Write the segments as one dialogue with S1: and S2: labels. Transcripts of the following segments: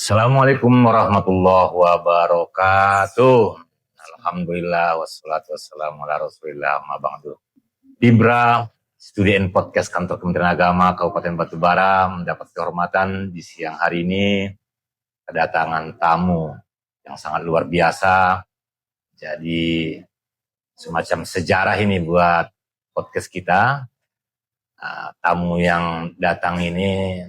S1: Assalamualaikum warahmatullahi wabarakatuh. Alhamdulillah wassalatu wassalamu ala Rasulillah ma ba'du. Tibra Studi and Podcast Kantor Kementerian Agama Kabupaten Batubara mendapat kehormatan di siang hari ini kedatangan tamu yang sangat luar biasa. Jadi semacam sejarah ini buat podcast kita. Tamu yang datang ini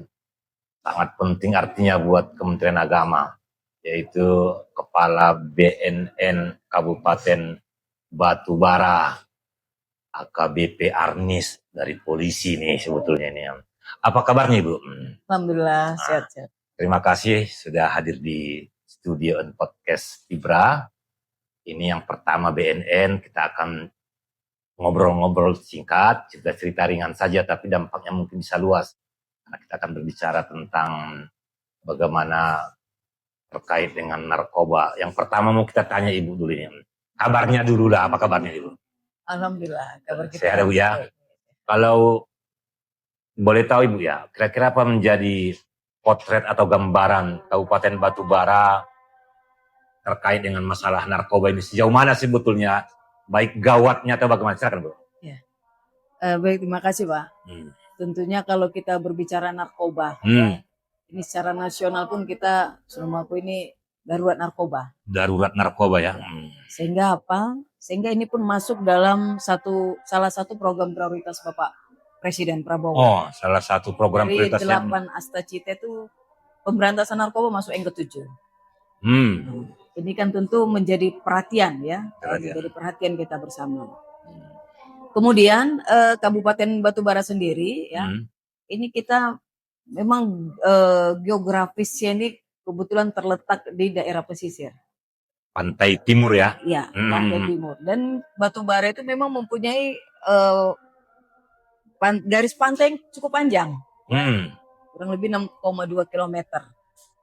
S1: sangat penting artinya buat Kementerian Agama, yaitu Kepala BNN Kabupaten Batubara, AKBP Arnis dari polisi nih sebetulnya ini. Apa kabarnya Ibu?
S2: Alhamdulillah sehat-sehat.
S1: Terima kasih sudah hadir di studio and podcast Tibra. Ini yang pertama BNN, kita akan ngobrol-ngobrol singkat, cerita ringan saja tapi dampaknya mungkin bisa luas. Karena kita akan berbicara tentang bagaimana terkait dengan narkoba. Yang pertama mau kita tanya Ibu dulu ini. Kabarnya dulu lah, apa kabarnya Ibu?
S2: Alhamdulillah, kabar kita.
S1: Sehat Bu ya. Kalau boleh tahu Ibu ya, kira-kira apa menjadi potret atau gambaran Kabupaten Batubara terkait dengan masalah narkoba ini? Sejauh mana sebetulnya, baik gawatnya atau bagaimana? Silakan Bu.
S2: Ya. Baik, terima kasih Pak. Tentunya kalau kita berbicara narkoba, ya, ini secara nasional pun kita sudah mengaku ini darurat narkoba.
S1: Darurat narkoba ya.
S2: Sehingga apa? Sehingga ini pun masuk dalam salah satu program prioritas Bapak Presiden Prabowo.
S1: Oh, salah satu program
S2: dari
S1: prioritasnya.
S2: 8 Astacita itu pemberantasan narkoba masuk yang ke-7. Ini kan tentu menjadi perhatian ya, menjadi perhatian kita bersama. Kemudian Kabupaten Batubara sendiri ya, ini kita memang geografisnya ini kebetulan terletak di daerah pesisir.
S1: Pantai Timur ya?
S2: Iya, Pantai Timur. Dan Batubara itu memang mempunyai garis pantai yang cukup panjang, kurang lebih 6,2 kilometer.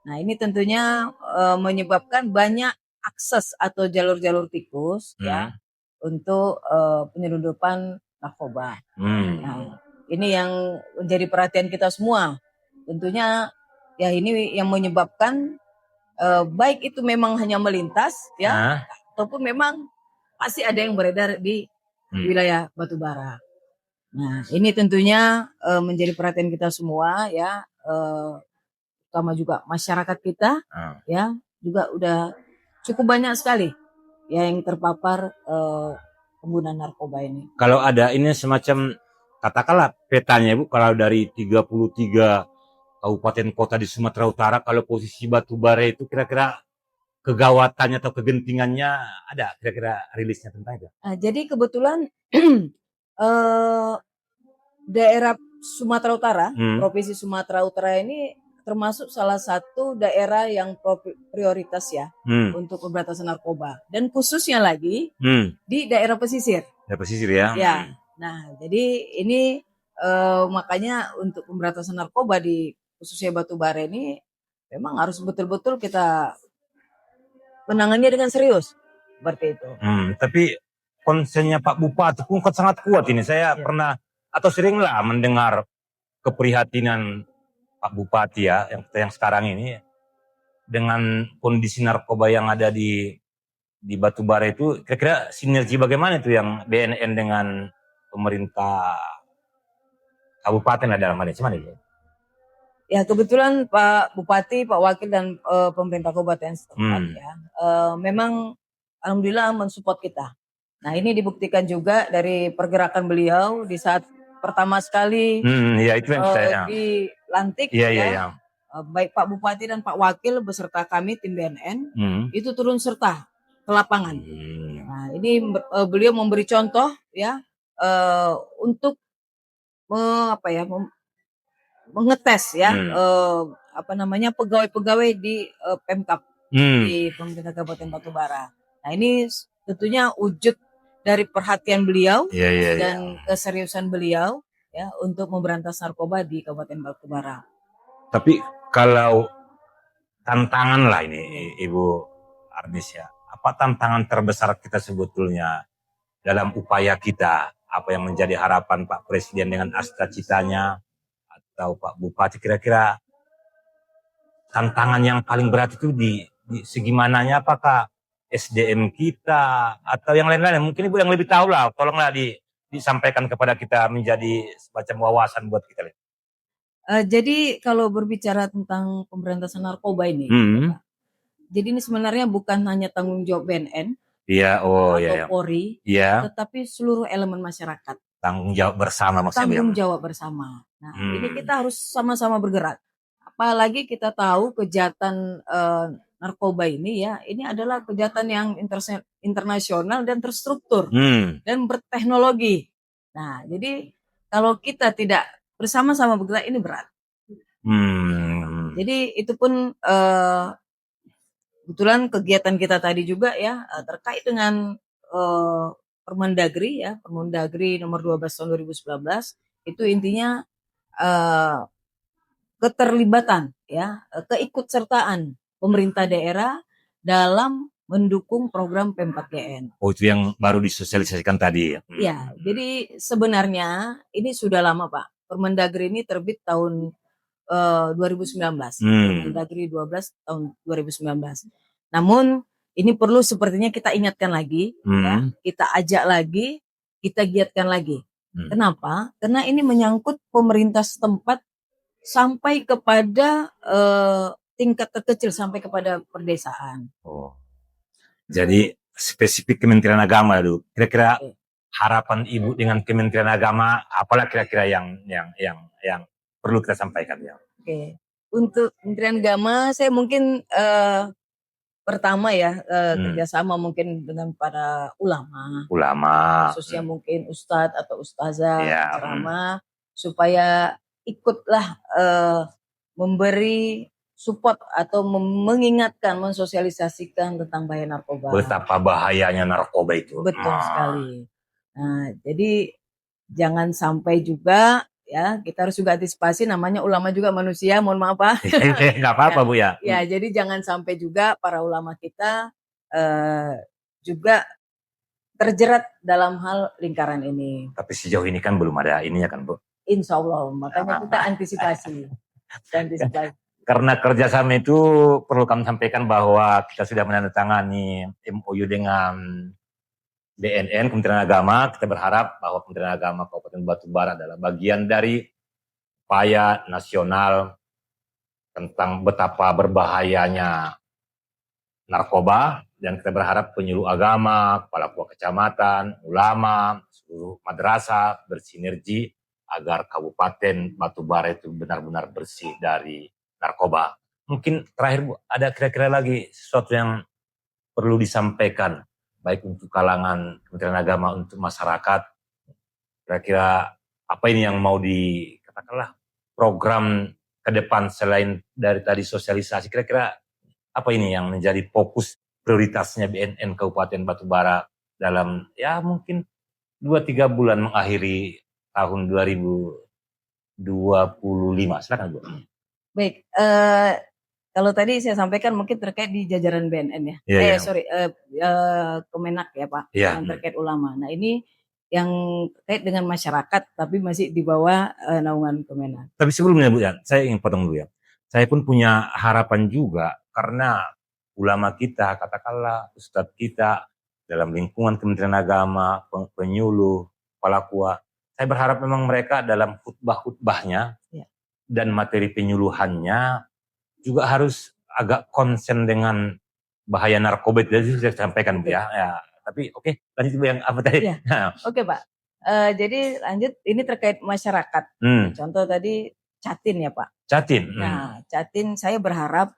S2: Nah ini tentunya menyebabkan banyak akses atau jalur-jalur tikus ya untuk penyelundupan narkoba. Nah, ini yang menjadi perhatian kita semua. Tentunya ya ini yang menyebabkan baik itu memang hanya melintas ya, ataupun memang pasti ada yang beredar di wilayah Batubara. Nah, ini tentunya menjadi perhatian kita semua ya, terutama juga masyarakat kita ya, juga udah cukup banyak sekali ya yang terpapar penggunaan narkoba ini.
S1: Kalau ada ini semacam katakanlah petanya Bu, kalau dari 33 kabupaten kota di Sumatera Utara, kalau posisi Batubara itu kira-kira kegawatannya atau kegentingannya ada kira-kira rilisnya tentang itu?
S2: Jadi kebetulan daerah Sumatera Utara, Provinsi Sumatera Utara ini termasuk salah satu daerah yang prioritas ya untuk pemberantasan narkoba, dan khususnya lagi di daerah pesisir.
S1: Daerah pesisir ya.
S2: Ya. Nah, jadi ini makanya untuk pemberantasan narkoba di khususnya Batubara ini memang harus betul-betul kita menangannya dengan serius seperti itu.
S1: Tapi konsennya Pak Bupati pun sangat kuat ini. Saya pernah atau seringlah mendengar keprihatinan Pak Bupati ya, yang sekarang ini dengan kondisi narkoba yang ada di Batubara itu, kira-kira sinergi bagaimana itu yang BNN dengan pemerintah kabupaten ada dalam hal ini? Gimana itu?
S2: Ya kebetulan Pak Bupati, Pak Wakil dan pemerintah kabupaten setempat ya, memang alhamdulillah mensupport kita. Nah ini dibuktikan juga dari pergerakan beliau di saat pertama sekali
S1: ya, itu yang saya
S2: dilantik baik Pak Bupati dan Pak Wakil beserta kami tim BNN itu turun serta ke lapangan. Nah ini beliau memberi contoh ya untuk mengetes ya pegawai-pegawai di Pemkab di pemerintah Kabupaten Batubara. Nah ini tentunya wujud dari perhatian beliau dan keseriusan beliau ya untuk memberantas narkoba di Kabupaten Batubara.
S1: Tapi kalau tantangan lah ini Ibu Arnis ya, apa tantangan terbesar kita sebetulnya dalam upaya kita? Apa yang menjadi harapan Pak Presiden dengan Astacitanya atau Pak Bupati, kira-kira tantangan yang paling berat itu di segi mananya, apakah SDM kita atau yang lain-lain? Mungkin Ibu yang lebih tahu lah, tolonglah disampaikan kepada kita menjadi semacam wawasan buat kita.
S2: Jadi kalau berbicara tentang pemberantasan narkoba ini, jadi ini sebenarnya bukan hanya tanggung jawab BNN atau Polri, tetapi seluruh elemen masyarakat.
S1: Tanggung jawab bersama maksudnya.
S2: Tanggung jawab bersama. Nah, ini kita harus sama-sama bergerak. Apalagi kita tahu kejahatan narkoba ini ya, ini adalah kejahatan yang internasional dan terstruktur dan berteknologi. Nah, jadi kalau kita tidak bersama-sama bergerak ini berat. Jadi itu pun kebetulan kegiatan kita tadi juga ya terkait dengan Permendagri ya, Permendagri nomor 12 tahun 2019 itu intinya keterlibatan ya, keikutsertaan pemerintah daerah dalam mendukung program P4GN.
S1: Oh, itu yang baru disosialisasikan tadi ya?
S2: Ya, jadi sebenarnya ini sudah lama Pak. Permendagri ini terbit tahun 2019. Permendagri 12 tahun 2019. Namun ini perlu sepertinya kita ingatkan lagi, ya, kita ajak lagi, kita giatkan lagi. Kenapa? Karena ini menyangkut pemerintah setempat sampai kepada tingkat terkecil, sampai kepada perdesaan.
S1: Oh. Jadi spesifik Kementerian Agama dulu. Kira-kira harapan Ibu dengan Kementerian Agama, apalah kira-kira yang perlu kita sampaikan ya?
S2: Oke. Untuk Kementerian Agama, saya mungkin pertama ya kerjasama mungkin dengan para ulama, khususnya mungkin ustadz atau ustazah ceramah, supaya ikutlah memberi support atau mengingatkan, mensosialisasikan tentang bahaya narkoba.
S1: Betapa bahayanya narkoba itu.
S2: Betul sekali. Nah, jadi jangan sampai juga ya, kita harus juga antisipasi, namanya ulama juga manusia, mohon maaf Pak.
S1: Nggak apa-apa Bu ya.
S2: Ya, jadi jangan sampai juga para ulama kita juga terjerat dalam hal lingkaran ini.
S1: Tapi sejauh ini kan belum ada ininya kan Bu?
S2: Insya Allah, makanya kita antisipasi.
S1: Karena kerjasama itu perlu kami sampaikan bahwa kita sudah menandatangani MOU dengan BNN, Kementerian Agama. Kita berharap bahwa Kementerian Agama Kabupaten Batubara adalah bagian dari upaya nasional tentang betapa berbahayanya narkoba, dan kita berharap penyuluh agama, kepala kecamatan, ulama, seluruh madrasah bersinergi agar Kabupaten Batubara itu benar-benar bersih dari narkoba. Mungkin terakhir Bu, ada kira-kira lagi sesuatu yang perlu disampaikan, baik untuk kalangan Kementerian Agama, untuk masyarakat. Kira-kira apa ini yang mau dikatakanlah program ke depan selain dari tadi sosialisasi, kira-kira apa ini yang menjadi fokus prioritasnya BNN Kabupaten Batubara dalam ya mungkin 2-3 bulan mengakhiri tahun 2025. Silakan Bu.
S2: Baik, kalau tadi saya sampaikan mungkin terkait di jajaran BNN ya. Kemenak ya Pak, yang terkait ulama. Nah, ini yang terkait dengan masyarakat tapi masih di bawah naungan Kemenak.
S1: Tapi sebelumnya Bu ya, saya ingin potong dulu ya. Saya pun punya harapan juga, karena ulama kita, katakanlah ustadz kita dalam lingkungan Kementerian Agama, penyuluh, kepala KUA, saya berharap memang mereka dalam khutbah-khutbahnya dan materi penyuluhannya juga harus agak konsen dengan bahaya narkoba. Itu sudah disampaikan Bu ya. Tapi oke, lanjut Bu yang apa tadi?
S2: Oke Pak. Jadi lanjut, ini terkait masyarakat. Contoh tadi Catin ya Pak.
S1: Catin.
S2: Nah, Catin saya berharap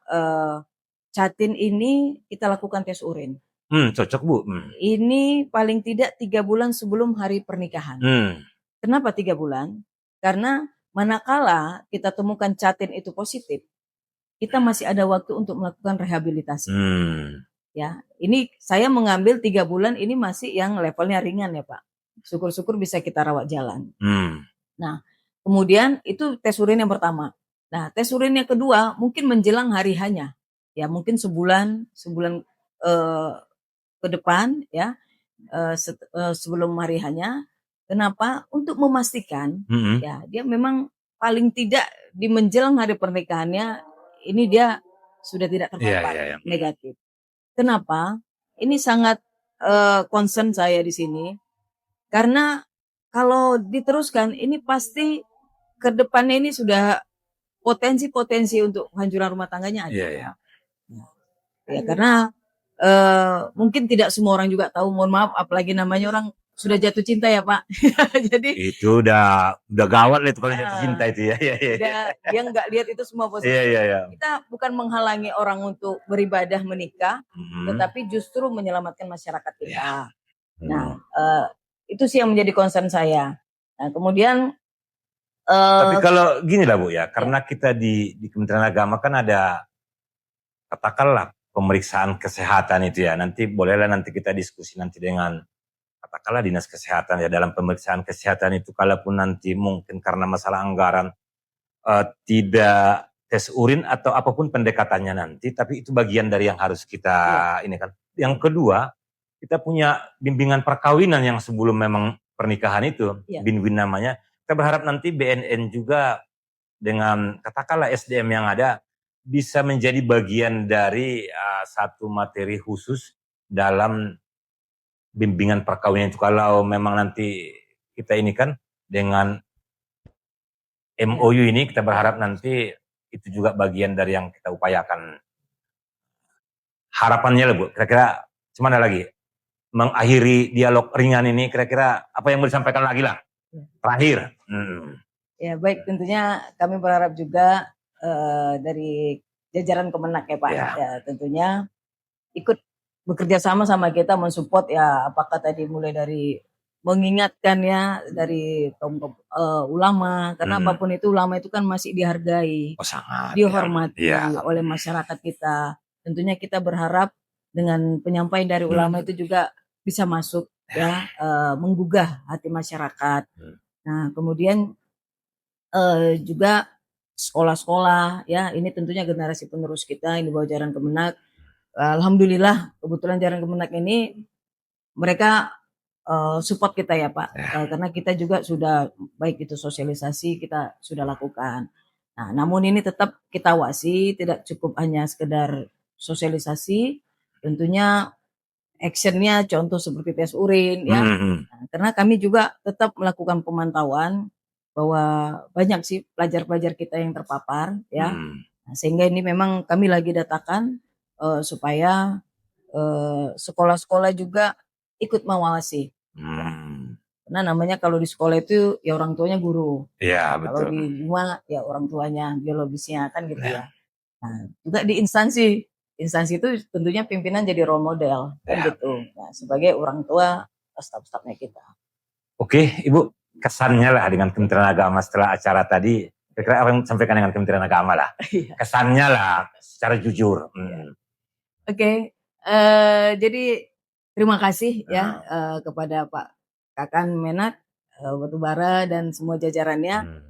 S2: Catin ini kita lakukan tes urin.
S1: Cocok Bu.
S2: Ini paling tidak 3 bulan sebelum hari pernikahan. Kenapa 3 bulan? Karena manakala kita temukan Catin itu positif, kita masih ada waktu untuk melakukan rehabilitasi. Ya, ini saya mengambil 3 bulan ini masih yang levelnya ringan ya Pak. Syukur-syukur bisa kita rawat jalan. Nah, kemudian itu tes urin yang pertama. Nah, tes urin yang kedua mungkin menjelang hari hanya. Ya, mungkin sebulan ke depan ya, sebelum hari hanya. Kenapa? Untuk memastikan ya dia memang paling tidak di menjelang hari pernikahannya ini dia sudah tidak terpapar
S1: Iya.
S2: negatif. Kenapa? Ini sangat concern saya di sini karena kalau diteruskan ini pasti ke depannya ini sudah potensi-potensi untuk kehancuran rumah tangganya ada.
S1: Iya.
S2: Ya karena mungkin tidak semua orang juga tahu, mohon maaf, apalagi namanya orang sudah jatuh cinta ya Pak. Jadi
S1: Itu udah gawat lah itu kalau jatuh cinta itu ya.
S2: dia nggak lihat itu semua positif.
S1: Iya.
S2: Kita bukan menghalangi orang untuk beribadah menikah, tetapi justru menyelamatkan masyarakat kita. Nah, itu sih yang menjadi concern saya. Nah, kemudian
S1: tapi kalau gini lah Bu ya, karena kita di Kementerian Agama kan ada katakanlah pemeriksaan kesehatan itu ya. Nanti bolehlah nanti kita diskusi nanti dengan katakanlah dinas kesehatan ya, dalam pemeriksaan kesehatan itu kalaupun nanti mungkin karena masalah anggaran tidak tes urin atau apapun pendekatannya nanti, tapi itu bagian dari yang harus kita ini kan. Yang kedua, kita punya bimbingan perkawinan yang sebelum memang pernikahan itu, BINWIN namanya. Kita berharap nanti BNN juga dengan katakanlah SDM yang ada bisa menjadi bagian dari satu materi khusus dalam bimbingan perkawinan itu. Kalau memang nanti kita ini kan dengan MOU ini, kita berharap nanti itu juga bagian dari yang kita upayakan. Harapannya lah Bu, kira-kira gimana lagi mengakhiri dialog ringan ini, kira-kira apa yang mau disampaikan lagi lah terakhir.
S2: Ya baik, tentunya kami berharap juga dari jajaran Kemenak ya Pak, ya tentunya ikut bekerja sama kita mensupport ya, apakah tadi mulai dari mengingatkan ya dari kaum ulama, karena apapun itu ulama itu kan masih dihargai, dihormati oleh masyarakat kita. Tentunya kita berharap dengan penyampaian dari ulama itu juga bisa masuk ya, menggugah hati masyarakat. Nah kemudian juga sekolah-sekolah ya, ini tentunya generasi penerus kita ini bawah jajaran Kemenak. Alhamdulillah kebetulan jajaran Kemenak ini mereka support kita ya Pak, karena kita juga sudah baik itu sosialisasi kita sudah lakukan. Nah namun ini tetap kita awasi, tidak cukup hanya sekedar sosialisasi, tentunya actionnya contoh seperti tes urin ya. Nah, karena kami juga tetap melakukan pemantauan bahwa banyak sih pelajar-pelajar kita yang terpapar ya. Nah, sehingga ini memang kami lagi datakan supaya sekolah-sekolah juga ikut mengawasi. Karena namanya kalau di sekolah itu ya orang tuanya guru.
S1: Iya,
S2: kalau di rumah ya orang tuanya biologisnya kan gitu ya. Nah, juga di instansi itu tentunya pimpinan jadi role model kan gitu. Nah, sebagai orang tua staf-stafnya kita.
S1: Oke, Ibu, kesannya lah dengan Kementerian Agama setelah acara tadi, kira-kira apa yang disampaikan dengan Kementerian Agama lah? Kesannya lah secara jujur.
S2: Oke, jadi terima kasih ya kepada Pak Kakan Menak Batubara dan semua jajarannya.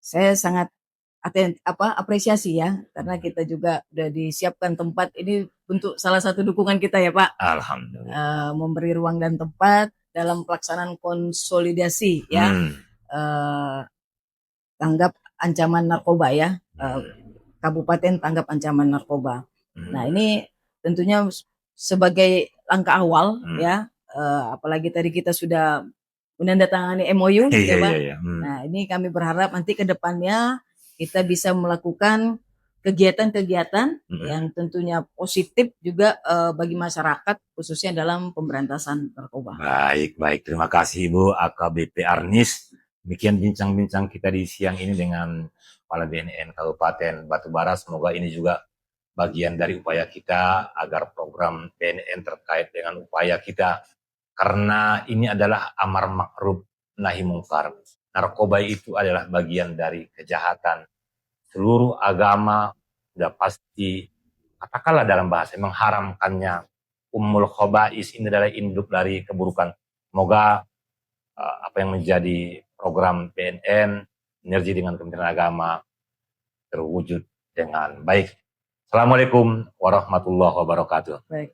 S2: Saya sangat apresiasi ya, karena kita juga udah disiapkan tempat ini untuk salah satu dukungan kita ya Pak.
S1: Alhamdulillah.
S2: Memberi ruang dan tempat dalam pelaksanaan konsolidasi ya, tanggap ancaman narkoba ya, Kabupaten tanggap ancaman narkoba. Nah ini tentunya sebagai langkah awal ya, apalagi tadi kita sudah menandatangani MOU ya Pak. Nah ini kami berharap nanti ke depannya kita bisa melakukan kegiatan-kegiatan yang tentunya positif juga bagi masyarakat, khususnya dalam pemberantasan narkoba.
S1: Baik. Terima kasih Ibu AKBP Arnis. Demikian bincang-bincang kita di siang ini dengan Kepala BNN Kabupaten Batubara. Semoga ini juga bagian dari upaya kita agar program BNN terkait dengan upaya kita. Karena ini adalah amar ma'ruf nahi mungkar. Narkoba itu adalah bagian dari kejahatan. Seluruh agama sudah pasti, katakanlah dalam bahasa, mengharamkannya. Ummul khaba'is, ini adalah induk dari keburukan. Semoga apa yang menjadi program BNN, sinergi dengan Kementerian Agama, terwujud dengan baik. Assalamualaikum warahmatullahi wabarakatuh.
S2: Baik.